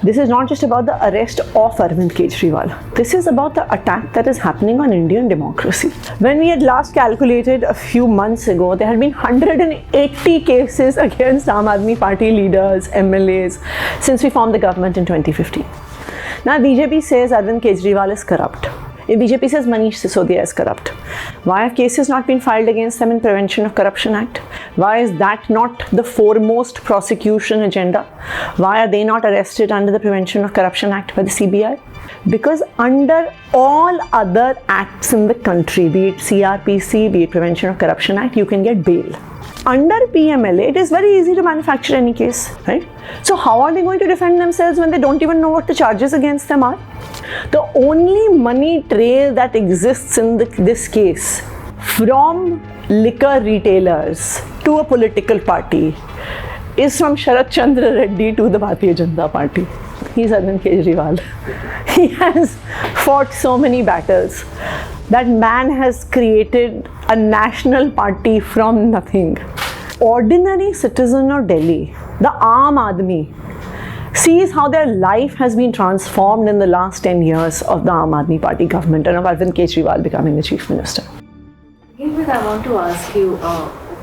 This is not just about the arrest of Arvind Kejriwal. This is about the attack that is happening on Indian democracy. When we had last calculated a few months ago, there had been 180 cases against Aam Aadmi Party leaders, MLAs, since we formed the government in 2015. Now BJP says Arvind Kejriwal is corrupt. BJP says Manish Sisodia is corrupt. Why have cases not been filed against them in Prevention of Corruption Act? Why is that not the foremost prosecution agenda? Why are they not arrested under the Prevention of Corruption Act by the CBI? Because under all other acts in the country, be it CRPC, be it Prevention of Corruption Act, you can get bail. Under PMLA, it is very easy to manufacture any case, right? So how are they going to defend themselves when they don't even know what the charges against them are? The only money trail that exists in this case, from liquor retailers to a political party, is from Sharat Chandra Reddy to the Bharatiya Janata Party. He's Arvind Kejriwal. He has fought so many battles. That man has created a national party from nothing. Ordinary citizen of Delhi, the Aam Aadmi, sees how their life has been transformed in the last 10 years of the Aam Aadmi Party government and of Arvind Kejriwal becoming the chief minister. Kingpin, I want to ask you,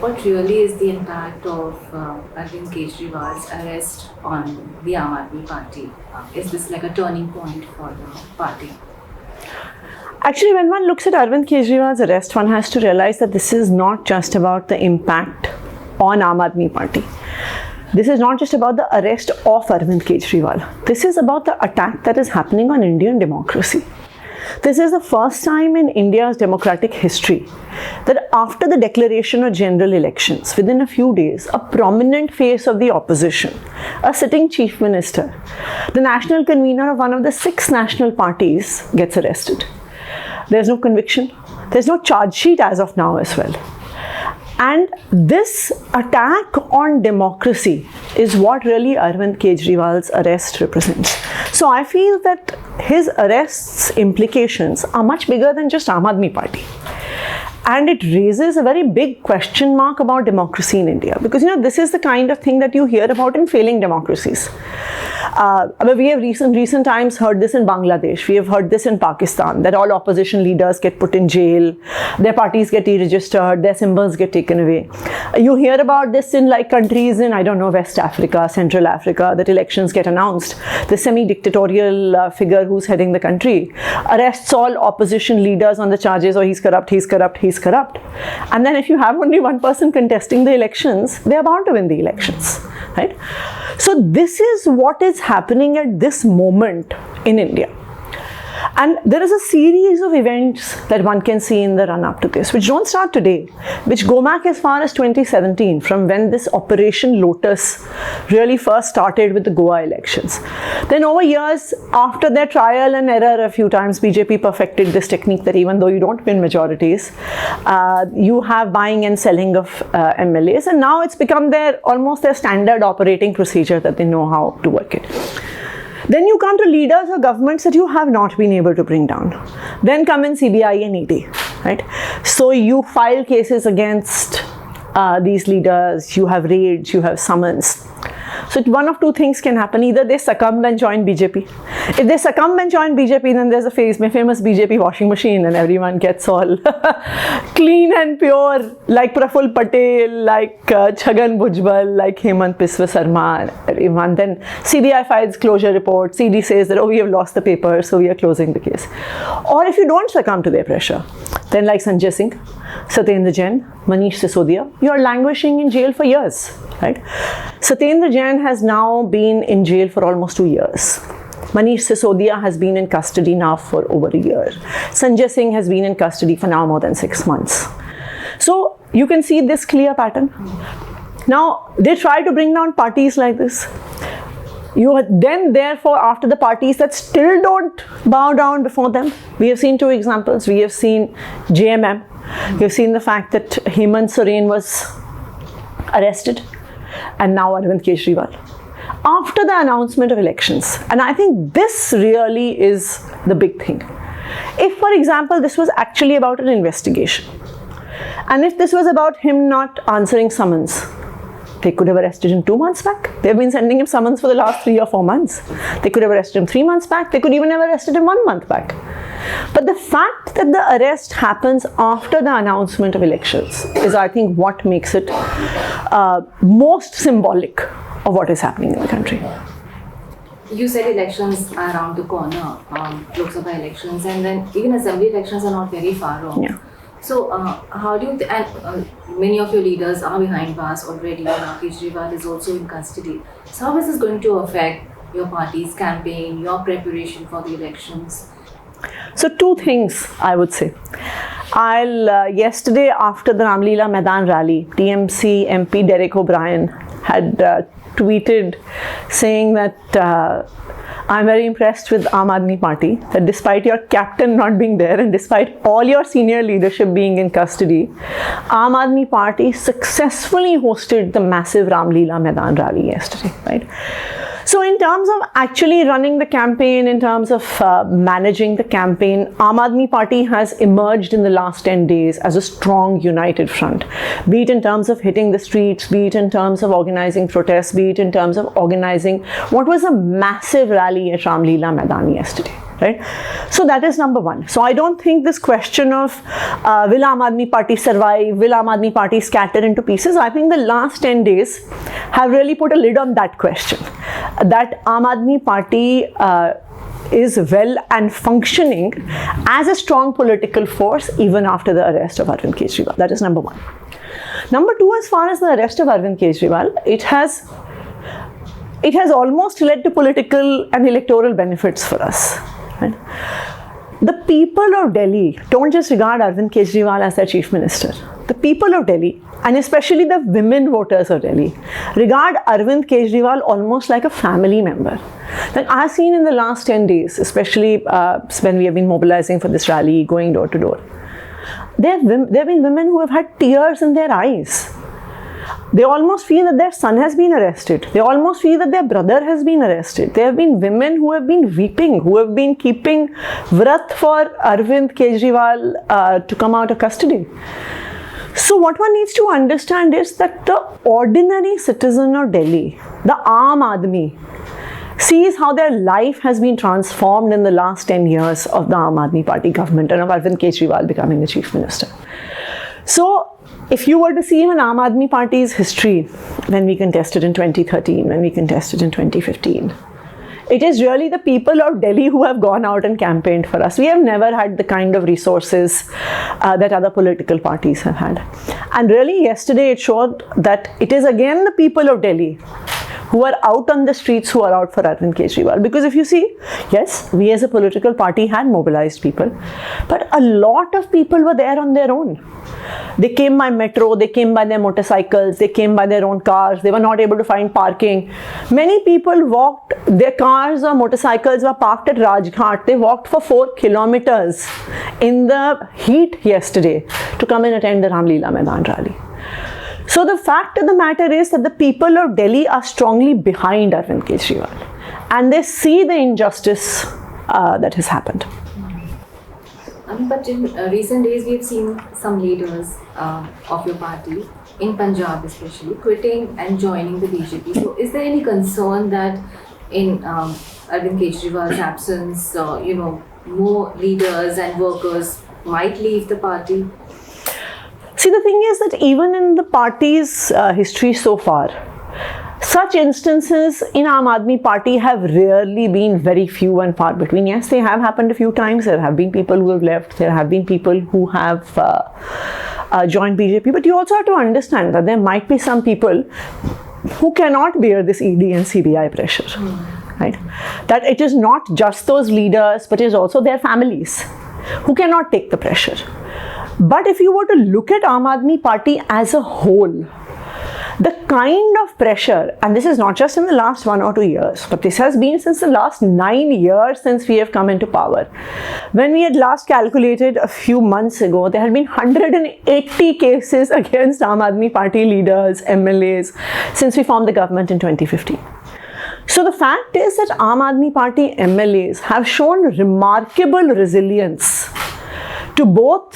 what really is the impact of Arvind Kejriwal's arrest on the Aam Aadmi Party? Is this like a turning point for the party? Actually, when one looks at Arvind Kejriwal's arrest, one has to realize that this is not just about the impact on Aam Aadmi Party. This is not just about the arrest of Arvind Kejriwal. This is about the attack that is happening on Indian democracy. This is the first time in India's democratic history that after the declaration of general elections, within a few days, a prominent face of the opposition, a sitting chief minister, the national convener of one of the 6 national parties, gets arrested. There's no conviction. There's no charge sheet as of now as well. And this attack on democracy is what really Arvind Kejriwal's arrest represents. So I feel that his arrest's implications are much bigger than just Aam Aadmi Party. And it raises a very big question mark about democracy in India. Because, this is the kind of thing that you hear about in failing democracies. We have recent times heard this in Bangladesh. We have heard this in Pakistan, that all opposition leaders get put in jail, their parties get deregistered, their symbols get taken away. You hear about this in countries in, West Africa, Central Africa, that elections get announced. The semi-dictatorial figure who's heading the country arrests all opposition leaders on the charges, he's corrupt, he's corrupt, he's corrupt. And then if you have only one person contesting the elections, they are bound to win the elections, right? So this is what is happening at this moment in India. And there is a series of events that one can see in the run-up to this, which don't start today, which go back as far as 2017, from when this Operation Lotus really first started with the Goa elections. Then over years, after their trial and error a few times, BJP perfected this technique that even though you don't win majorities, you have buying and selling of MLAs, and now it's become almost their standard operating procedure that they know how to work it. Then you come to leaders or governments that you have not been able to bring down. Then come in CBI and ED, right? So you file cases against these leaders, you have raids, you have summons. So one of two things can happen. Either they succumb and join BJP. If they succumb and join BJP, then there's a famous BJP washing machine and everyone gets all clean and pure, like Praful Patel, like Chhagan Bhujbal, like Hemant Biswa Sarma, everyone. Then CBI files closure report, CD says that, we have lost the paper, so we are closing the case. Or if you don't succumb to their pressure, then like Sanjay Singh, Satyendra Jain, Manish Sisodia, you are languishing in jail for years, right? Satyendra Jain has now been in jail for almost 2 years. Manish Sisodia has been in custody now for over a year. Sanjay Singh has been in custody for now more than 6 months. So you can see this clear pattern. Now they try to bring down parties like this. Therefore, after the parties that still don't bow down before them, we have seen 2 examples. We have seen JMM. We have seen the fact that Hemant Soren was arrested, and now Arvind Kejriwal, after the announcement of elections. And I think this really is the big thing. If, for example, this was actually about an investigation, and if this was about him not answering summons, They could have arrested him 2 months back. They've been sending him summons for the last 3 or 4 months. They could have arrested him 3 months back. They could even have arrested him 1 month back. But the fact that the arrest happens after the announcement of elections is, I think, what makes it most symbolic of what is happening in the country. You said elections are around the corner, Lok Sabha elections, and then even assembly elections are not very far off. Yeah. So, how do you, many of your leaders are behind bars already, and Kejriwal is also in custody. So, how is this going to affect your party's campaign, your preparation for the elections? So 2 things I would say. Yesterday after the Ramleela Maidan rally, TMC MP Derek O'Brien had tweeted saying that I'm very impressed with Aam Aadmi Party, that despite your captain not being there and despite all your senior leadership being in custody, Aam Aadmi Party successfully hosted the massive Ramleela Maidan rally yesterday, right? So in terms of actually running the campaign, in terms of managing the campaign, Aam Aadmi Party has emerged in the last 10 days as a strong, united front. Be it in terms of hitting the streets, be it in terms of organizing protests, be it in terms of organizing what was a massive rally at Ramleela Maidan yesterday. Right? So that is number 1. So I don't think this question of will Aam Aadmi Party survive, will Aam Aadmi Party scatter into pieces, I think the last 10 days have really put a lid on that question. That Aam Aadmi Party is well and functioning as a strong political force even after the arrest of Arvind Kejriwal. That is number 1. Number 2, as far as the arrest of Arvind Kejriwal, it has almost led to political and electoral benefits for us. Right? The people of Delhi don't just regard Arvind Kejriwal as their chief minister. The people of Delhi, and especially the women voters of Delhi, regard Arvind Kejriwal almost like a family member. Like I've seen in the last 10 days, especially when we have been mobilizing for this rally, going door to door, there have been women who have had tears in their eyes. They almost feel that their son has been arrested. They almost feel that their brother has been arrested. There have been women who have been weeping, who have been keeping vrat for Arvind Kejriwal to come out of custody. So what one needs to understand is that the ordinary citizen of Delhi, the Aam Aadmi, sees how their life has been transformed in the last 10 years of the Aam Aadmi Party government and of Arvind Kejriwal becoming the chief minister. So if you were to see even Aam Aadmi Party's history, when we contested in 2013, when we contested in 2015, it is really the people of Delhi who have gone out and campaigned for us. We have never had the kind of resources that other political parties have had. And really yesterday it showed that it is again the people of Delhi who are out on the streets, who are out for Arvind Kejriwal. Because if you see, yes, we as a political party had mobilized people, but a lot of people were there on their own. They came by metro, they came by their motorcycles, they came by their own cars, they were not able to find parking. Many people walked, their cars or motorcycles were parked at Rajghat. They walked for 4 kilometers in the heat yesterday to come and attend the Ramleela Maidan rally. So the fact of the matter is that the people of Delhi are strongly behind Arvind Kejriwal and they see the injustice that has happened. But in recent days, we have seen some leaders of your party, in Punjab especially, quitting and joining the BJP. So is there any concern that in Arvind Kejriwal's absence, more leaders and workers might leave the party? See, the thing is that even in the party's history so far, such instances in Aam Aadmi Party have rarely been, very few and far between. Yes, they have happened a few times. There have been people who have left. There have been people who have joined BJP. But you also have to understand that there might be some people who cannot bear this ED and CBI pressure. Right? That it is not just those leaders, but it is also their families who cannot take the pressure. But if you were to look at Aam Aadmi Party as a whole, the kind of pressure, and this is not just in the last 1 or 2 years, but this has been since the last 9 years since we have come into power. When we had last calculated a few months ago, there had been 180 cases against Aam Aadmi Party leaders, MLAs, since we formed the government in 2015. So the fact is that Aam Aadmi Party MLAs have shown remarkable resilience to both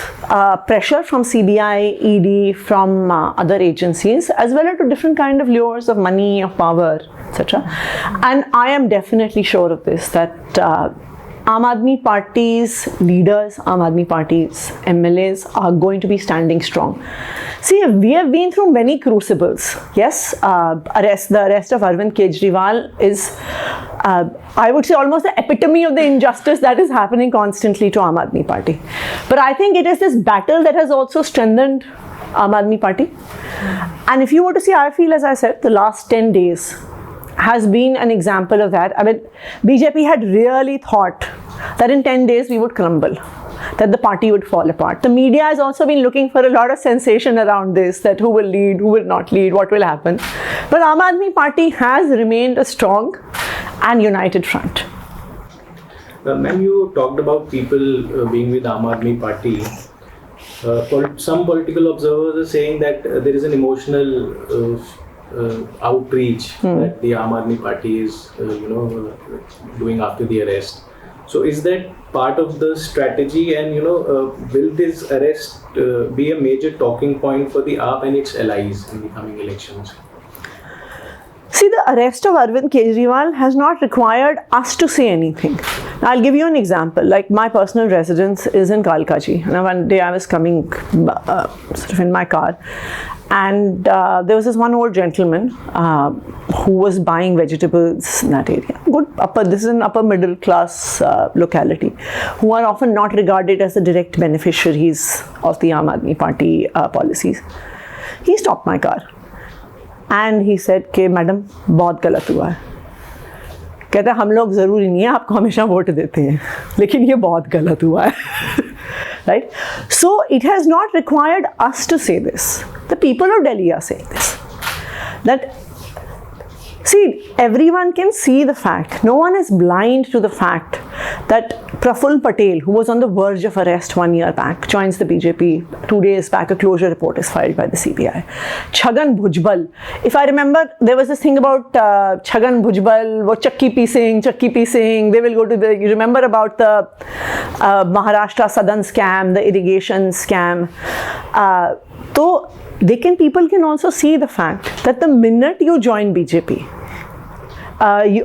pressure from CBI, ED, from other agencies, as well as to different kind of lures of money, of power, etc. And I am definitely sure of this, that Aam Aadmi Party's leaders, Aam Aadmi Party's MLAs are going to be standing strong. See, we have been through many crucibles. Yes, the arrest of Arvind Kejriwal is, I would say, almost the epitome of the injustice that is happening constantly to Aam Aadmi Party. But I think it is this battle that has also strengthened Aam Aadmi Party. And if you were to see, I feel, as I said, the last 10 days has been an example of that. I mean, BJP had really thought that in 10 days we would crumble, that the party would fall apart. The media has also been looking for a lot of sensation around this, that who will lead, who will not lead, what will happen. But Aam Aadmi Party has remained a strong and united front. Ma'am, you talked about people being with Aam Aadmi Party. Some political observers are saying that there is an emotional outreach that the Aam Aadmi Party is, doing after the arrest. So is that part of the strategy, and will this arrest be a major talking point for the AAP and its allies in the coming elections? See, the arrest of Arvind Kejriwal has not required us to say anything. Now, I'll give you an example. Like, my personal residence is in Kalkaji. Now, one day I was coming sort of in my car, and there was this one old gentleman who was buying vegetables in that area. This is an upper middle class locality, who are often not regarded as the direct beneficiaries of the Aam Aadmi Party policies. He stopped my car. And he said कि madam बहुत गलत हुआ है. कहता है हम लोग ज़रूरी नहीं है आपको हमेशा वोट देते हैं, लेकिन ये बहुत गलत हुआ है. Right? So it has not required us to say this. The people of Delhi are saying this. That, see, everyone can see the fact. No one is blind to the fact that Praful Patel, who was on the verge of arrest 1 year back, joins the BJP. 2 days back, a closure report is filed by the CBI. Chhagan Bhujbal. If I remember, there was this thing about Chhagan Bhujbal, wo chakki piecing. They will go to the, you remember about the Maharashtra Sadan scam, the irrigation scam. So, people can also see the fact that the minute you join BJP,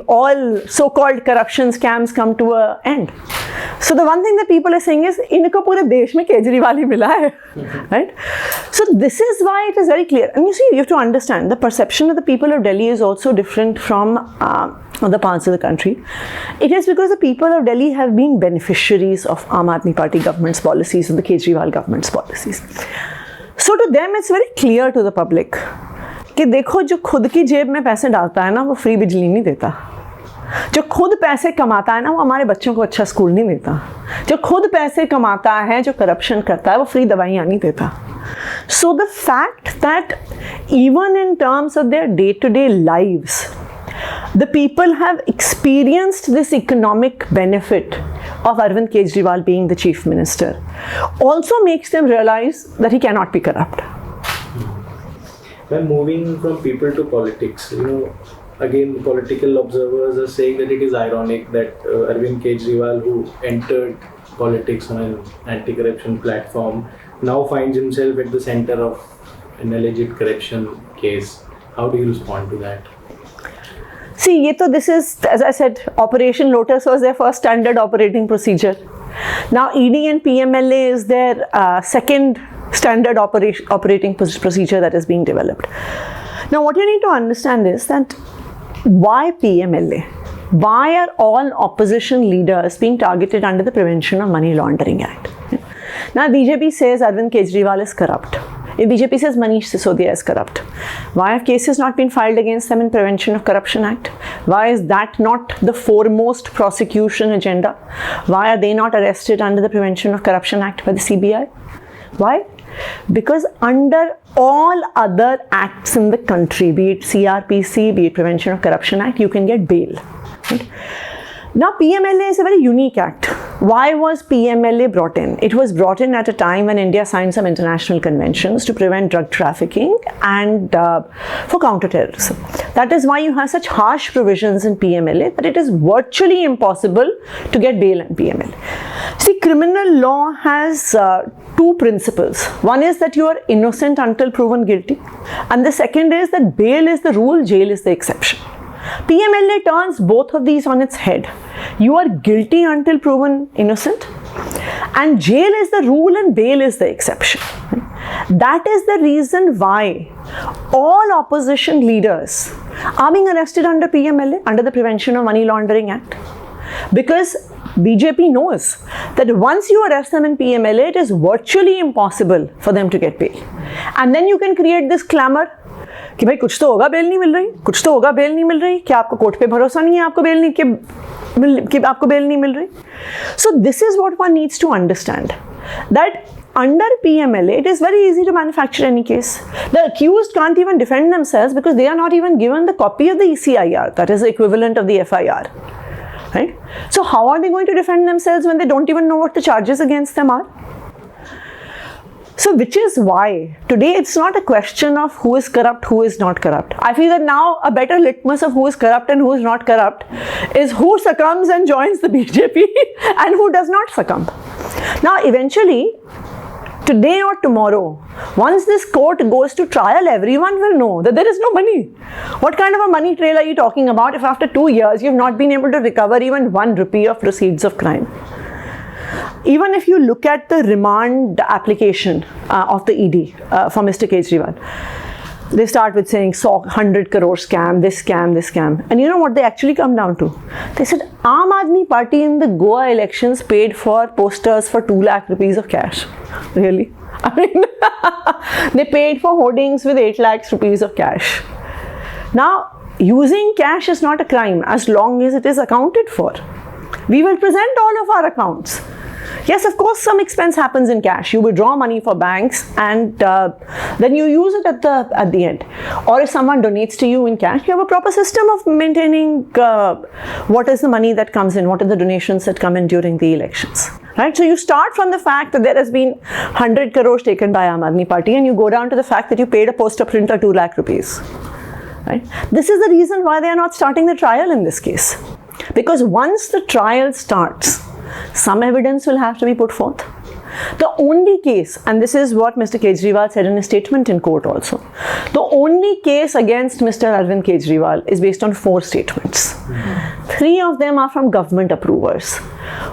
all so-called corruption scams come to an end. So the one thing that people are saying is, इनको पूरे देश में केजरीवाल ही मिला है, right? So this is why it is very clear. And you see, you have to understand, the perception of the people of Delhi is also different from other parts of the country. It is because the people of Delhi have been beneficiaries of Aam Aadmi Party government's policies, of the Kejriwal government's policies. So to them, it's very clear to the public कि देखो, जो खुद की जेब में पैसे डालता है ना, वो फ्री बिजली नहीं देता. जो खुद पैसे कमाता है ना, वो हमारे बच्चों को अच्छा स्कूल नहीं देता. जो खुद पैसे कमाता है, जो करप्शन करता है, वो फ्री दवाइयाँ नहीं देता. So the fact that even in terms of their day-to-day lives, the people have experienced this economic benefit of Arvind Kejriwal being the chief minister also makes them realize that he cannot be corrupt. When moving from people to politics, again, political observers are saying that it is ironic that Arvind Kejriwal, who entered politics on an anti-corruption platform, now finds himself at the center of an alleged corruption case. How do you respond to that? See, this is, as I said, Operation Lotus was their first standard operating procedure. Now, ED and PMLA is their second standard operating procedure that is being developed. Now, what you need to understand is that why PMLA? Why are all opposition leaders being targeted under the Prevention of Money Laundering Act? Now, BJP says Arvind Kejriwal is corrupt. If BJP says Manish Sisodia is corrupt, why have cases not been filed against them in Prevention of Corruption Act? Why is that not the foremost prosecution agenda? Why are they not arrested under the Prevention of Corruption Act by the CBI? Why? Because under all other acts in the country, be it CRPC, be it Prevention of Corruption Act, you can get bail. Right? Now, PMLA is a very unique act. Why was PMLA brought in? It was brought in at a time when India signed some international conventions to prevent drug trafficking and for counter-terrorism. That is why you have such harsh provisions in PMLA that it is virtually impossible to get bail in PMLA. See, criminal law has two principles. One is that you are innocent until proven guilty, and the second is that bail is the rule, jail is the exception. PMLA turns both of these on its head. You are guilty until proven innocent, and jail is the rule and bail is the exception. That is the reason why all opposition leaders are being arrested under PMLA, under the Prevention of Money Laundering Act. Because BJP knows that once you arrest them in PMLA, it is virtually impossible for them to get bail. And then you can create this clamor कि भाई कुछ तो होगा bell नहीं मिल रही, कुछ तो होगा बेल नहीं मिल रही, क्या आपको कोर्ट पे भरोसा नहीं है, आपको बेल नहीं कि आपको बेल नहीं मिल रही. So this is what one needs to understand, that under PMLA it is very easy to manufacture any case. The accused can't even defend themselves because they are not even given the copy of the ECIR, that is the equivalent of the FIR. Right? So how are they going to defend themselves when they don't even know what the charges against them are? So which is why today it's not a question of who is corrupt, who is not corrupt. I feel that now a better litmus of who is corrupt and who is not corrupt is who succumbs and joins the BJP and who does not succumb. Now eventually, today or tomorrow, once this court goes to trial, everyone will know that there is no money. What kind of a money trail are you talking about if after 2 years you have not been able to recover even 1 rupee of proceeds of crime? Even if you look at the remand application of the ED for Mr. Kejriwal, they start with saying 100 crore scam, this scam, this scam. And you know what they actually come down to? They said Aam Aadmi Party in the Goa elections paid for posters for 2 lakh rupees of cash. Really? I mean, they paid for hoardings with 8 lakhs rupees of cash. Now, using cash is not a crime as long as it is accounted for. We will present all of our accounts. Yes, of course, some expense happens in cash. You withdraw money for banks and then you use it at the end. Or if someone donates to you in cash, you have a proper system of maintaining what is the money that comes in, what are the donations that come in during the elections. Right? So you start from the fact that there has been 100 crores taken by Aam Aadmi Party and you go down to the fact that you paid a poster printer 2 lakh rupees. Right? This is the reason why they are not starting the trial in this case. Because once the trial starts, some evidence will have to be put forth. The only case, and this is what Mr. Kejriwal said in his statement in court also, the only case against Mr. Arvind Kejriwal is based on 4 statements. 3 of them are from government approvers,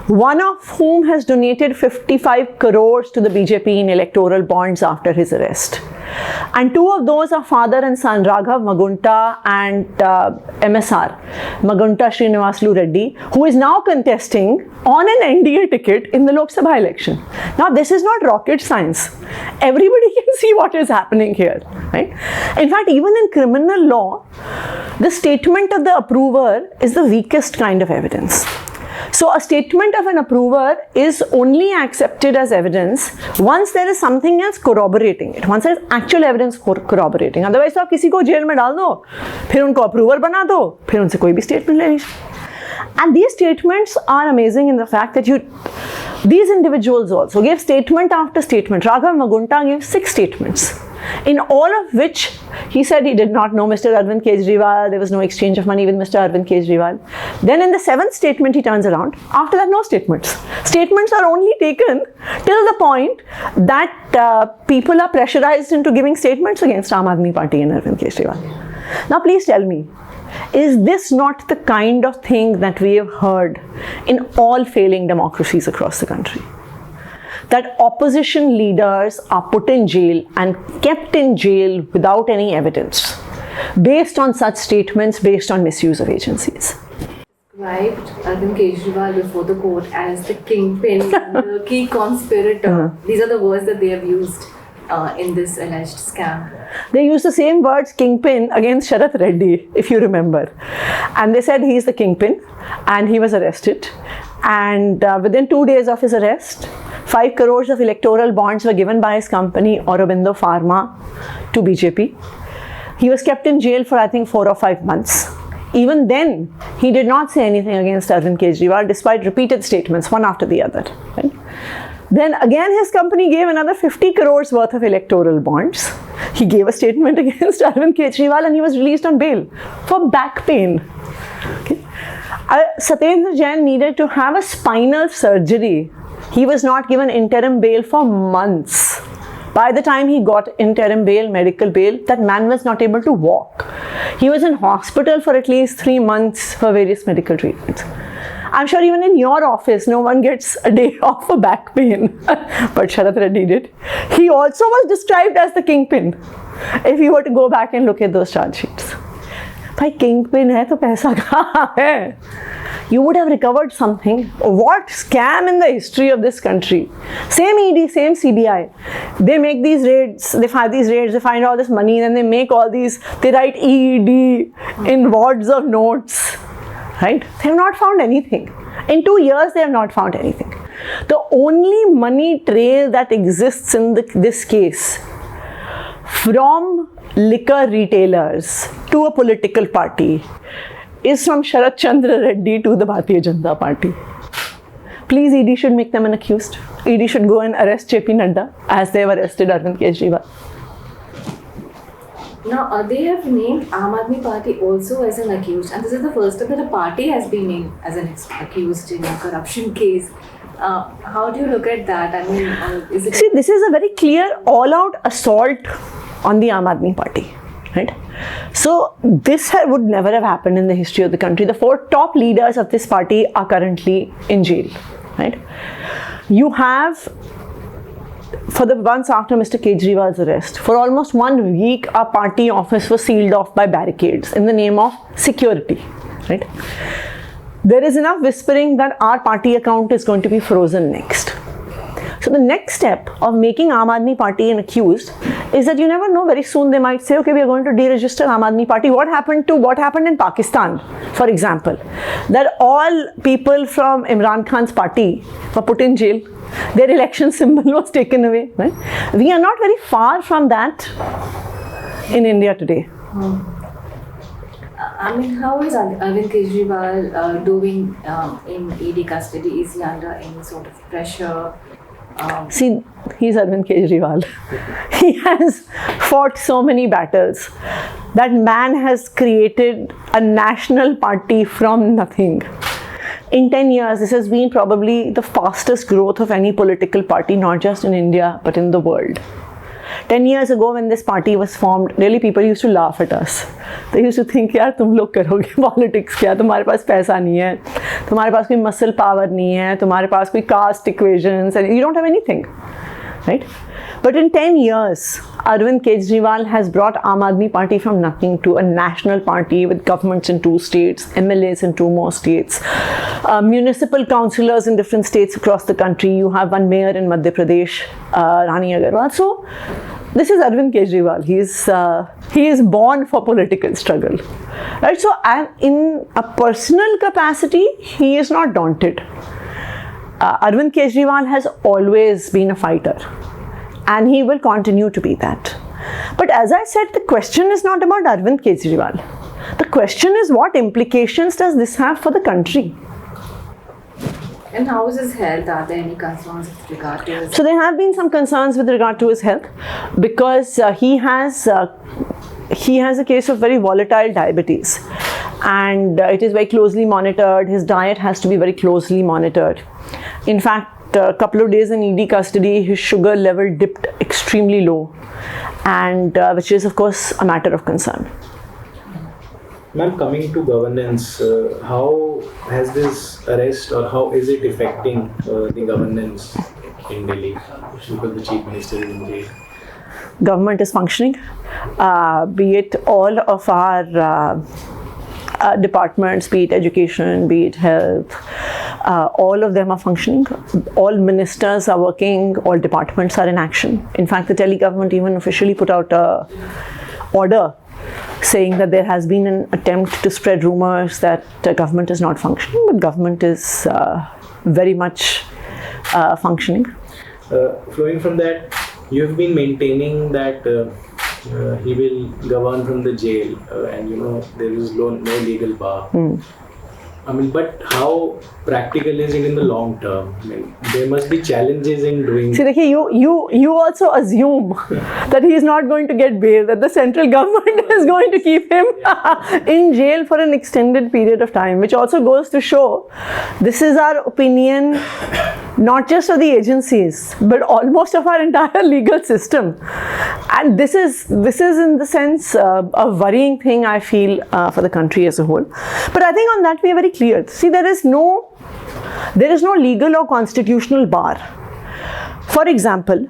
one of whom has donated 55 crores to the BJP in electoral bonds after his arrest. And 2 of those are father and son, Raghav Magunta and MSR, Magunta Srinivaslu Reddy, who is now contesting on an NDA ticket in the Lok Sabha election. Now, this is not rocket science. Everybody can see what is happening here. Right? In fact, even in criminal law, the statement of the approver is the weakest kind of evidence. So a statement of an approver is only accepted as evidence once there is something else corroborating it, once there is actual evidence corroborating. Otherwise, तो आप किसी को jail में डाल दो, फिर उनको approver बना दो, फिर उनसे कोई भी statement ले लीजिए. And these statements are amazing in the fact that these individuals also gave statement after statement. Raghav Magunta gave 6 statements, in all of which he said he did not know Mr. Arvind Kejriwal, there was no exchange of money with Mr. Arvind Kejriwal. Then in the 7th statement he turns around. After that, no statements. Statements are only taken till the point that people are pressurized into giving statements against Aam Aadmi Party and Arvind Kejriwal. Now please tell me, is this not the kind of thing that we have heard in all failing democracies across the country? That opposition leaders are put in jail and kept in jail without any evidence, based on such statements, based on misuse of agencies. Described Arvind Kejriwal before the court as the kingpin, the key conspirator. These are the words that they have used in this alleged scam. They used the same words, kingpin, against Sharath Reddy, if you remember. And they said he's the kingpin and he was arrested. And within 2 days of his arrest, 5 crores of electoral bonds were given by his company, Aurobindo Pharma, to BJP. He was kept in jail for, I think, 4 or 5 months. Even then, he did not say anything against Arvind Kejriwal despite repeated statements, one after the other. Right? Then again, his company gave another 50 crores worth of electoral bonds. He gave a statement against Arvind Kejriwal and he was released on bail for back pain. Okay. Satyendra Jain needed to have a spinal surgery. He was not given interim bail for months. By the time he got interim bail, medical bail, that man was not able to walk. He was in hospital for at least 3 months for various medical treatments. I'm sure even in your office, no one gets a day off for back pain. But Sharath Reddy did. He also was described as the Kingpin. If you were to go back and look at those charge sheets. Bhai, Kingpin hai to paisa kahan hai? You would have recovered something. What scam in the history of this country? Same ED, same CBI. They make these raids, they find all this money, and they make all these, they write EED in wads of notes. Right? They have not found anything. In 2 years, they have not found anything. The only money trail that exists in this case, from liquor retailers to a political party, is from Sharath Chandra Reddy to the Bharatiya Janata Party. Please, ED should make them an accused. ED should go and arrest JP Nadda as they have arrested Arvind Kejriwal. Now, they have named Aam Aadmi Party also as an accused, and this is the first time that a party has been named as an accused in a corruption case. How do you look at that? I mean, is it... See, this is a very clear all-out assault on the Aam Aadmi Party. Right? So this would never have happened in the history of the country. The 4 top leaders of this party are currently in jail. Right? You have, for the months after Mr. Kejriwal's arrest, for almost 1 week, our party office was sealed off by barricades in the name of security. Right? There is enough whispering that our party account is going to be frozen next. So the next step of making Aam Aadmi Party an accused is that you never know, very soon they might say, okay, we are going to deregister Aam Aadmi Party. What happened in Pakistan, for example, that all people from Imran Khan's party were put in jail. Their election symbol was taken away. Right? We are not very far from that in India today. I mean, how is Arvind Kejriwal doing in ED custody? Is he under any sort of pressure? See, he's Arvind Kejriwal. He has fought so many battles. That man has created a national party from nothing. In 10 years, this has been probably the fastest growth of any political party, not just in India, but in the world. 10 years ago, when this party was formed, really people used to laugh at us. They used to think, यार तुम लोग करोगे politics क्या? तुम्हारे पास पैसा नहीं है, तुम्हारे पास कोई muscle power नहीं है, तुम्हारे पास कोई caste equations, and you don't have anything, right? But in 10 years, Arvind Kejriwal has brought Aam Aadmi Party from nothing to a national party with governments in 2 states, MLAs in 2 more states, municipal councillors in different states across the country. You have one mayor in Madhya Pradesh, Rani Agarwal. So this is Arvind Kejriwal. He is born for political struggle, right? So in a personal capacity, he is not daunted. Arvind Kejriwal has always been a fighter. And he will continue to be that. But as I said, the question is not about Arvind Kejriwal. The question is, what implications does this have for the country? And how is his health? Are there any concerns with regard to his... So there have been some concerns with regard to his health because he has a case of very volatile diabetes, and it is very closely monitored. His diet has to be very closely monitored. In fact, a couple of days in ED custody, his sugar level dipped extremely low, and which is of course a matter of concern. Ma'am, coming to governance, how has this arrest or how is it affecting the governance in Delhi? Because the Chief Minister is in jail. Government is functioning, be it all of our departments, be it education, be it health, all of them are functioning. All ministers are working, all departments are in action. In fact, the Delhi government even officially put out a order saying that there has been an attempt to spread rumors that the government is not functioning, but government is very much functioning. Flowing from that, you have been maintaining that he will govern from the jail, and there is no legal bar. I mean, but how practical is it in the long term? I mean, there must be challenges in doing. See, you also assume that he is not going to get bail, that the central government is going to keep him in jail for an extended period of time, which also goes to show this is our opinion, not just of the agencies, but almost of our entire legal system. And this is in the sense a worrying thing, I feel, for the country as a whole. But I think on that we are very clear. See, there is no legal or constitutional bar. For example,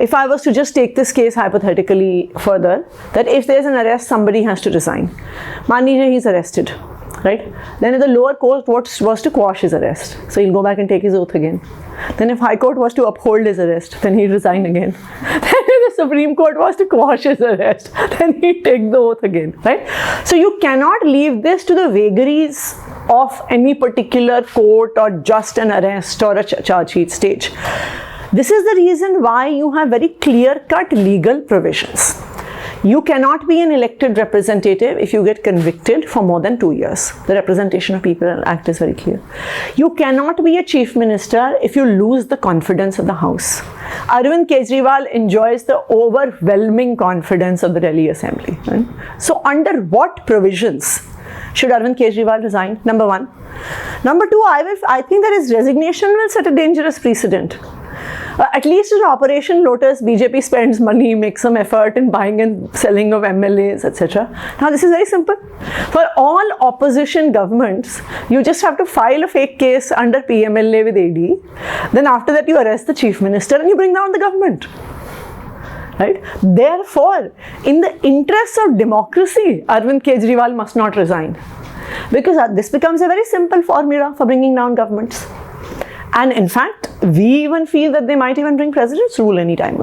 if I was to just take this case hypothetically further, that if there's an arrest, somebody has to resign. Man lijiye he's arrested, right? Then if the lower court was to quash his arrest, so he'll go back and take his oath again. Then if High Court was to uphold his arrest, then he'd resign again. Then if the Supreme Court was to quash his arrest, then he'd take the oath again, right? So you cannot leave this to the vagaries of any particular court or just an arrest or a charge sheet stage. This is the reason why you have very clear-cut legal provisions. You cannot be an elected representative if you get convicted for more than 2 years. The Representation of People Act is very clear. You cannot be a chief minister if you lose the confidence of the House. Arvind Kejriwal enjoys the overwhelming confidence of the Delhi Assembly. Right? So under what provisions should Arvind Kejriwal resign? Number one. Number two, I think that his resignation will set a dangerous precedent. At least in Operation Lotus, BJP spends money, makes some effort in buying and selling of MLAs, etc. Now this is very simple. For all opposition governments, you just have to file a fake case under PMLA with AD. Then after that you arrest the chief minister and you bring down the government. Right? Therefore, in the interests of democracy, Arvind Kejriwal must not resign. Because this becomes a very simple formula for bringing down governments. And in fact, we even feel that they might even bring president's rule anytime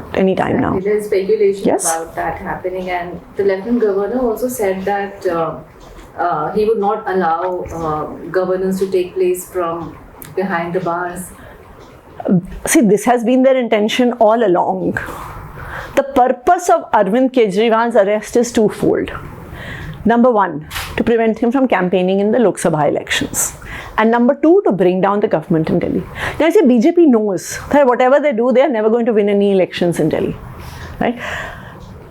now. There's speculation Yes. about that happening, and the Lieutenant Governor also said that he would not allow governance to take place from behind the bars. See, this has been their intention all along. The purpose of Arvind Kejriwal's arrest is twofold. Number one, to prevent him from campaigning in the Lok Sabha elections. And number two, to bring down the government in Delhi. Now, I say BJP knows that whatever they do, they are never going to win any elections in Delhi. Right?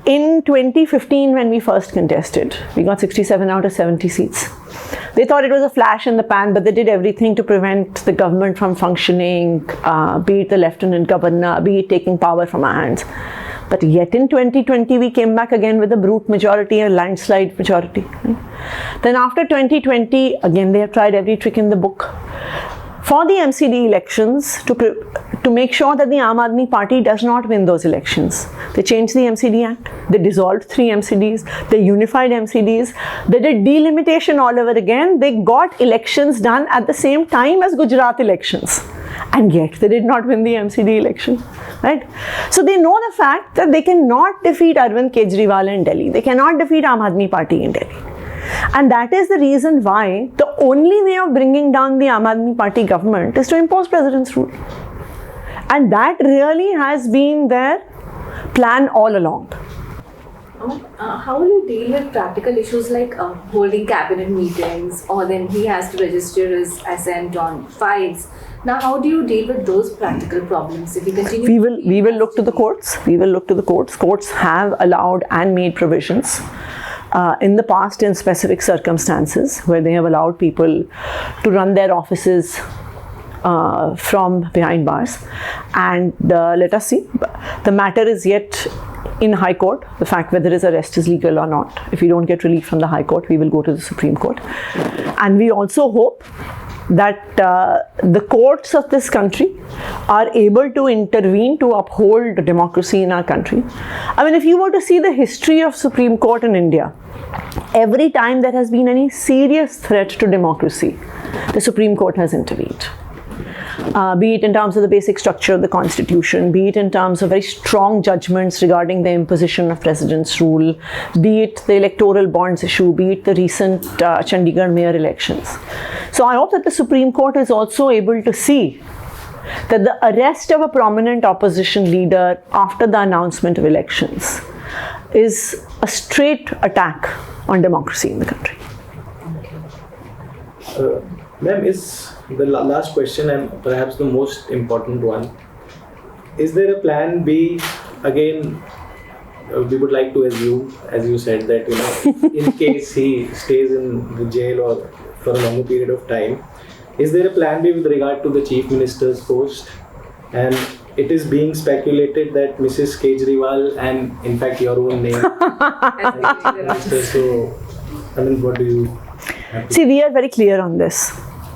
In 2015, when we first contested, we got 67 out of 70 seats. They thought it was a flash in the pan, but they did everything to prevent the government from functioning, be it the lieutenant governor, be it taking power from our hands. But yet in 2020, we came back again with a brute majority, a landslide majority. Right? Then after 2020, again, they have tried every trick in the book. For the MCD elections, to make sure that the Aam Aadmi Party does not win those elections, they changed the MCD Act, they dissolved 3 MCDs, they unified MCDs, they did delimitation all over again, they got elections done at the same time as Gujarat elections. And yet they did not win the MCD election, right? So they know the fact that they cannot defeat Arvind Kejriwal in Delhi. They cannot defeat Aam Aadmi Party in Delhi. And that is the reason why the only way of bringing down the Aam Aadmi Party government is to impose president's rule. And that really has been their plan all along. How will you deal with practical issues like holding cabinet meetings, or then he has to register his assent on files? Now, how do you deal with those practical problems if you continue? We will look to the courts. We will look to the courts. Courts have allowed and made provisions in the past in specific circumstances where they have allowed people to run their offices from behind bars. And let us see. The matter is yet in High Court, the fact whether his arrest is legal or not. If we don't get relief from the High Court, we will go to the Supreme Court. And we also hope that the courts of this country are able to intervene to uphold democracy in our country. I mean, if you were to see the history of Supreme Court in India, every time there has been any serious threat to democracy, the Supreme Court has intervened. Be it in terms of the basic structure of the constitution, be it in terms of very strong judgments regarding the imposition of president's rule, be it the electoral bonds issue, be it the recent Chandigarh mayor elections. So I hope that the Supreme Court is also able to see that the arrest of a prominent opposition leader after the announcement of elections is a straight attack on democracy in the country. Ma'am, is the last question and perhaps the most important one. Is there a plan B? Again, we would like to assume, as you said, that in case he stays in the jail or for a longer period of time, is there a plan B with regard to the Chief Minister's post? And it is being speculated that Mrs. Kejriwal and in fact your own name. So, I mean, what do you have to See, we are very clear on this.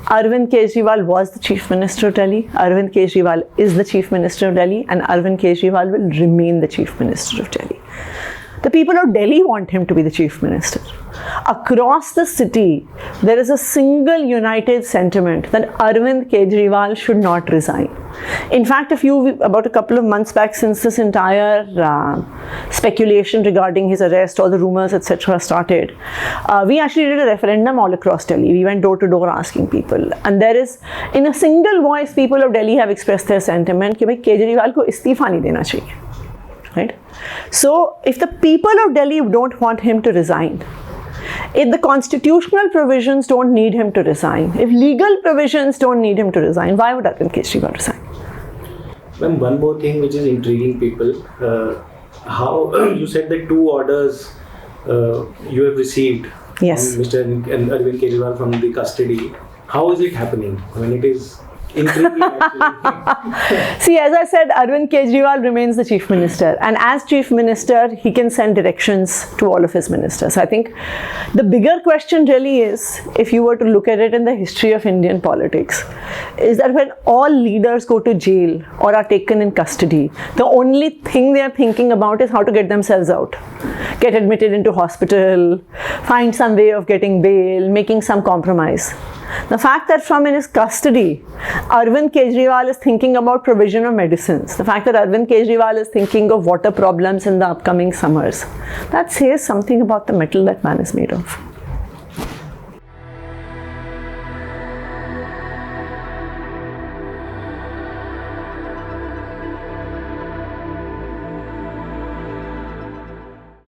Arvind Kejriwal was the Chief Minister of Delhi, Arvind Kejriwal is the Chief Minister of Delhi, and Arvind Kejriwal will remain the Chief Minister of Delhi. The people of Delhi want him to be the Chief Minister. Across the city, there is a single united sentiment that Arvind Kejriwal should not resign. In fact, about a couple of months back, since this entire speculation regarding his arrest, all the rumors, etc. started, we actually did a referendum all across Delhi. We went door to door asking people. And there is, in a single voice, people of Delhi have expressed their sentiment that Kejriwal ko istifa nahi dena chahiye. Right? So, if the people of Delhi don't want him to resign, if the constitutional provisions don't need him to resign, if legal provisions don't need him to resign, why would Arvind Kejriwal resign? Ma'am, one more thing which is intriguing people, how you said that 2 orders you have received Yes. from Mr. Arvind Kejriwal from the custody. How is it happening? I mean, it is intriguing actually. See, as I said, Arvind Kejriwal remains the Chief Minister, and as Chief Minister, he can send directions to all of his ministers. I think the bigger question really is, if you were to look at it in the history of Indian politics, is that when all leaders go to jail or are taken in custody, the only thing they are thinking about is how to get themselves out. Get admitted into hospital, find some way of getting bail, making some compromise. The fact that from in his custody, Arvind Kejriwal is thinking about provision of medicines, the fact that Arvind Kejriwal is thinking of water problems in the upcoming summers, that says something about the mettle that man is made of.